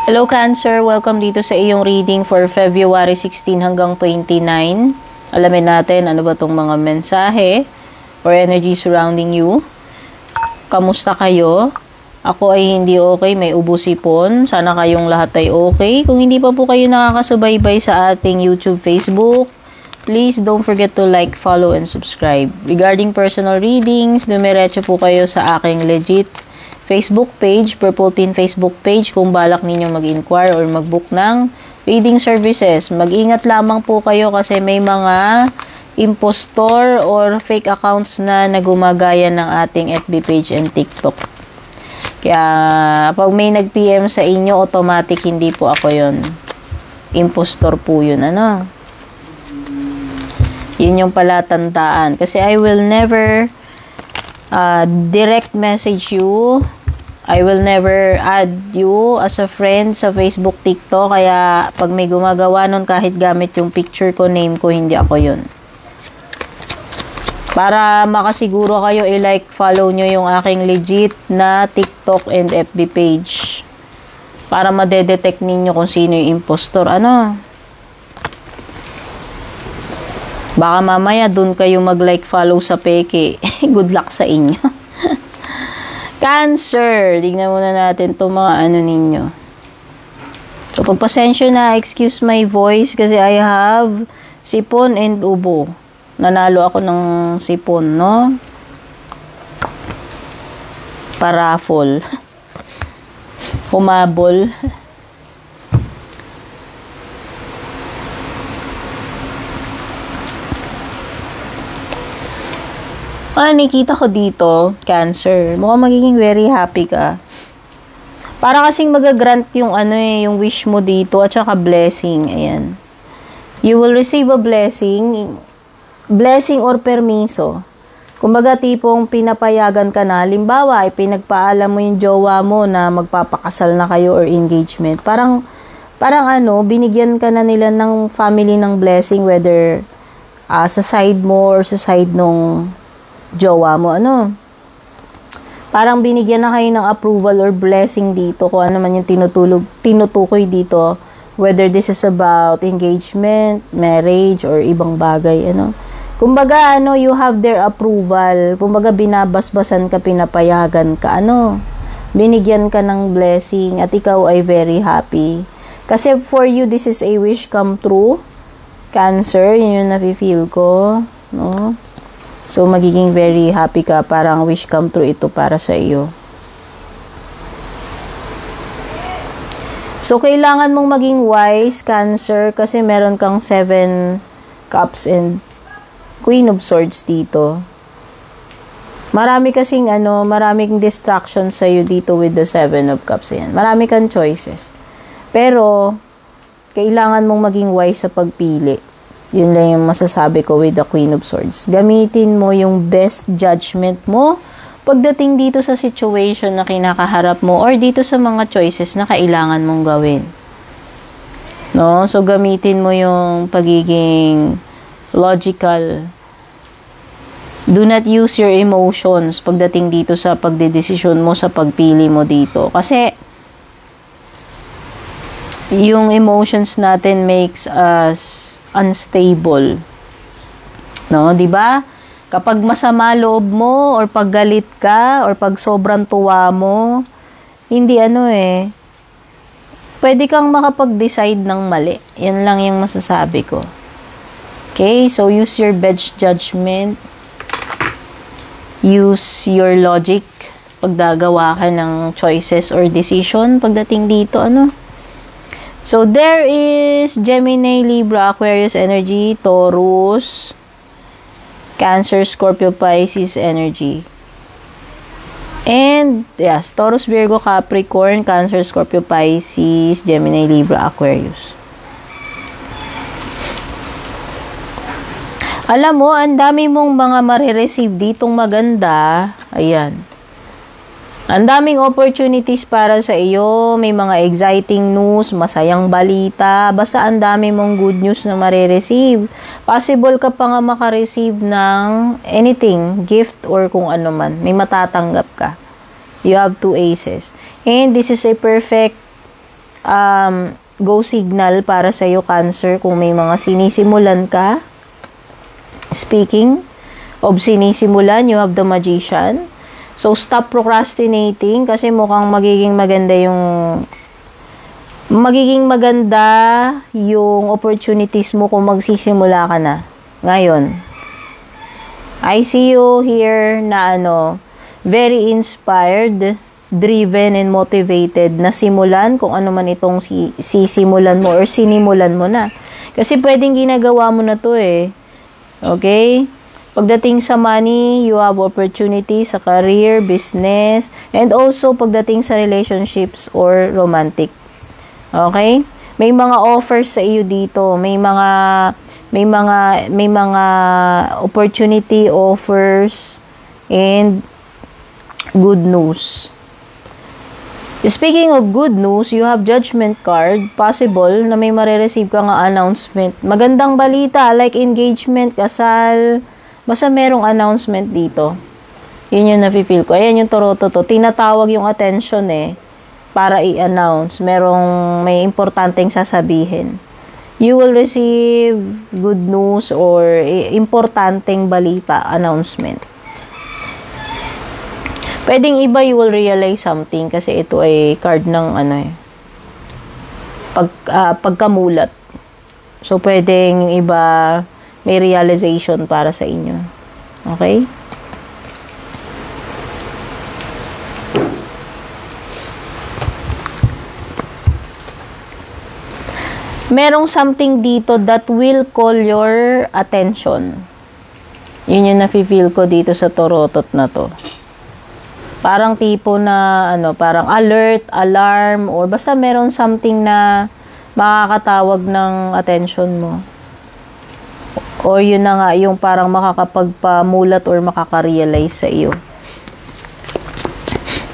Hello Cancer, welcome dito sa iyong reading for February 16 hanggang 29. Alamin natin ano ba tong mga mensahe or energy surrounding you. Kamusta kayo? Ako ay hindi okay, may ubo-sipon. Sana kayong lahat ay okay. Kung hindi pa po kayo nakakasubaybay sa ating YouTube, Facebook, please don't forget to like, follow, and subscribe. Regarding personal readings, dumiretso po kayo sa aking legit Facebook page, Purple Teen Facebook page, kung balak ninyong mag-inquire or mag-book ng reading services. Mag-ingat lamang po kayo kasi may mga impostor or fake accounts na nagumagaya ng ating FB page and TikTok. Kaya, pag may nag-PM sa inyo, automatic hindi po ako yon. Impostor po yun, ano? Yun yung palatandaan. Kasi I will never direct message you. I will never add you as a friend sa Facebook, TikTok. Kaya pag may gumagawa nun, kahit gamit yung picture ko, name ko, hindi ako yun. Para makasiguro kayo, i-like, follow nyo yung aking legit na TikTok and FB page. Para madedetect ninyo kung sino yung impostor. Ano? Baka mamaya dun kayo mag-like, follow sa peke. Good luck sa inyo. Cancer. Tignan muna natin itong mga ano ninyo. So, pagpasensyo na, excuse my voice kasi I have sipon and ubo. Nanalo ako ng sipon, no? Paraffol. Humabol. Nakita ko dito, Cancer. Mukhang magiging very happy ka. Para kasing magagrant yung yung wish mo dito at saka blessing. Ayan. You will receive a blessing or permiso. Kumbaga tipong pinapayagan ka na. Halimbawa, pinagpaalam mo yung jowa mo na magpapakasal na kayo or engagement. Parang binigyan ka na nila ng family ng blessing, whether sa side mo or sa side nung jowa mo, parang binigyan na kayo ng approval or blessing dito kung ano man yung tinutukoy dito, whether this is about engagement, marriage, or ibang bagay, kumbaga, you have their approval, kumbaga, binabasbasan ka, pinapayagan ka, binigyan ka ng blessing, at ikaw ay very happy, kasi for you, this is a wish come true, Cancer, yun yung nafe-feel ko, no? So, magiging very happy ka. Parang wish come true ito para sa iyo. So, kailangan mong maging wise, Cancer, kasi meron kang 7 cups and Queen of Swords dito. Marami kasing maraming distractions sa iyo dito with the 7 of Cups. Ayan. Marami kang choices. Pero, kailangan mong maging wise sa pagpili. Yun lang yung masasabi ko with the Queen of Swords. Gamitin mo yung best judgment mo pagdating dito sa situation na kinakaharap mo or dito sa mga choices na kailangan mong gawin. No? So, gamitin mo yung pagiging logical. Do not use your emotions pagdating dito sa pagdedesisyon mo, sa pagpili mo dito. Kasi, yung emotions natin makes us unstable. No, 'di ba? Kapag masama loob mo or pag galit ka or pag sobrang tuwa mo, hindi pwede kang makapag-decide ng mali. 'Yan lang yung masasabi ko. Okay? So use your best judgment. Use your logic pag gagawa ka ng choices or decision pagdating dito, So, there is Gemini, Libra, Aquarius energy, Taurus, Cancer, Scorpio, Pisces energy. And, yes, Taurus, Virgo, Capricorn, Cancer, Scorpio, Pisces, Gemini, Libra, Aquarius. Alam mo, ang dami mong mga marireceive ditong maganda. Ayan. Ang daming opportunities para sa iyo, may mga exciting news, masayang balita, basta ang dami mong good news na marireceive. Possible ka pa nga makareceive ng anything, gift or kung ano man, may matatanggap ka. You have 2 aces. And this is a perfect go signal para sa iyo, Cancer, kung may mga sinisimulan ka. Speaking of sinisimulan, you have the Magician. So, stop procrastinating kasi mukhang magiging maganda yung opportunities mo kung magsisimula ka na. Ngayon, I see you here na very inspired, driven, and motivated na simulan kung ano man itong sisimulan mo or sinimulan mo na. Kasi pwedeng ginagawa mo na to eh. Okay? Pagdating sa money, you have opportunities sa career, business, and also pagdating sa relationships or romantic. Okay? May mga offers sa iyo dito. May mga opportunity offers and good news. Speaking of good news, you have Judgment card. Possible na may marireceive ka nga announcement. Magandang balita like engagement, kasal. Basta merong announcement dito. Yun yung napipil ko. Ayan yung Toronto to. Tinatawag yung attention para i-announce. May importanteng sasabihin. You will receive good news or importanteng balita, announcement. Pwedeng iba, you will realize something kasi ito ay card ng pagkamulat. So, pwedeng iba may realization para sa inyo. Okay? Merong something dito that will call your attention. Yun yung nafe-feel ko dito sa Torotot na to. Parang tipo na, parang alert, alarm, or basta merong something na makakatawag ng attention mo. O yun na nga, yung parang makakapagpamulat or makaka-realize sa iyo.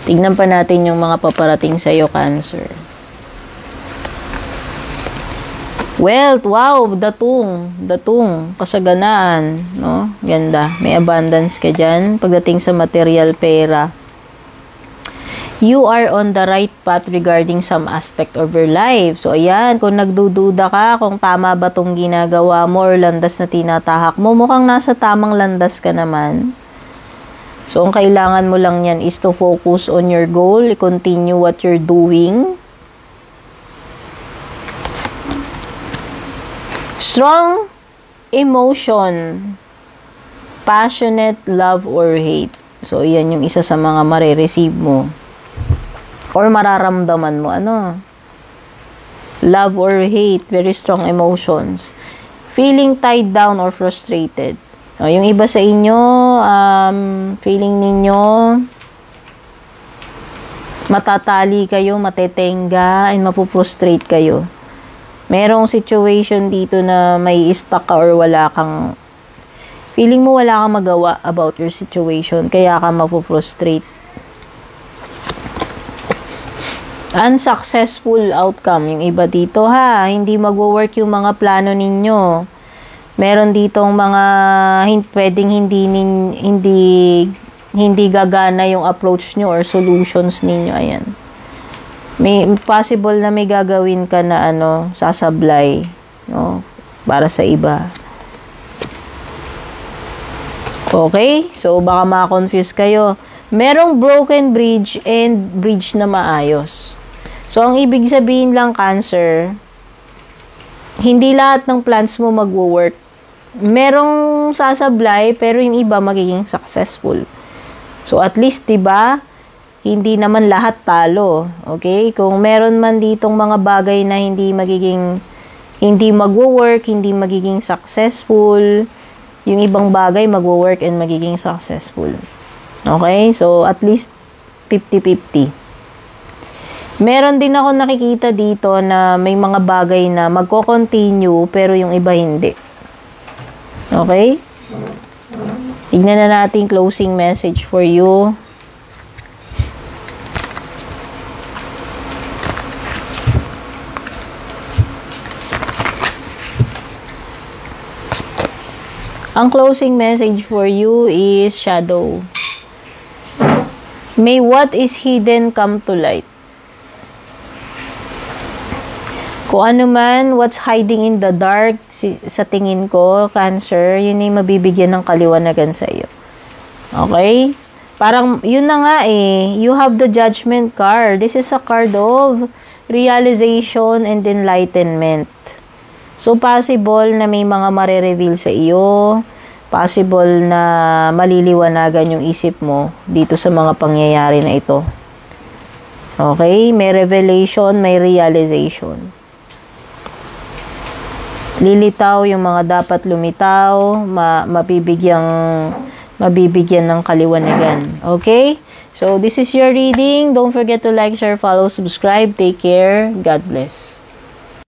Tignan pa natin yung mga paparating sa iyo, Cancer. Wealth, wow, datong, kasaganaan, no? Ganda, may abundance ka dyan. Pagdating sa material, pera. You are on the right path regarding some aspect of your life. So, ayan, kung nagdududa ka, kung tama ba itong ginagawa mo or landas na tinatahak mo, mukhang nasa tamang landas ka naman. So, ang kailangan mo lang yan is to focus on your goal, continue what you're doing. Strong emotion, passionate love or hate. So, yan yung isa sa mga marireceive mo. Or mararamdaman mo, love or hate, very strong emotions. Feeling tied down or frustrated. Yung iba sa inyo, feeling ninyo, matatali kayo, matetenga, and mapufrustrate kayo. Merong situation dito na may stuck ka or feeling mo wala kang magawa about your situation, kaya ka mapufrustrate. Unsuccessful outcome. Yung iba dito hindi magwo-work yung mga plano ninyo. Meron ditong mga pwedeng hindi gagana yung approach nyo or solutions ninyo. Ayan. May possible na may gagawin ka na sasablay, no? Para sa iba. Okay? So, baka ma-confuse kayo. Merong broken bridge and bridge na maayos. So, ang ibig sabihin lang, Cancer, hindi lahat ng plans mo magwo-work. Merong sasablay, pero yung iba magiging successful. So, at least, diba, hindi naman lahat talo. Okay? Kung meron man ditong mga bagay na hindi magwo-work, hindi magiging successful, yung ibang bagay magwo-work and magiging successful. Okay? So, at least 50-50. Meron din ako nakikita dito na may mga bagay na magko-continue pero yung iba hindi. Okay? Tignan na natin closing message for you. Ang closing message for you is Shadow. May what is hidden come to light. Kung ano man, what's hiding in the dark, sa tingin ko, Cancer, yun ay mabibigyan ng kaliwanagan sa iyo. Okay? Parang, yun na nga eh. You have the Judgment card. This is a card of realization and enlightenment. So, possible na may mga marireveal sa iyo. Possible na maliliwanagan yung isip mo dito sa mga pangyayari na ito. Okay? May revelation, may realization. Lilitaw yung mga dapat lumitaw, mabibigyan ng kaliwanagan. Okay? So, this is your reading. Don't forget to like, share, follow, subscribe. Take care. God bless.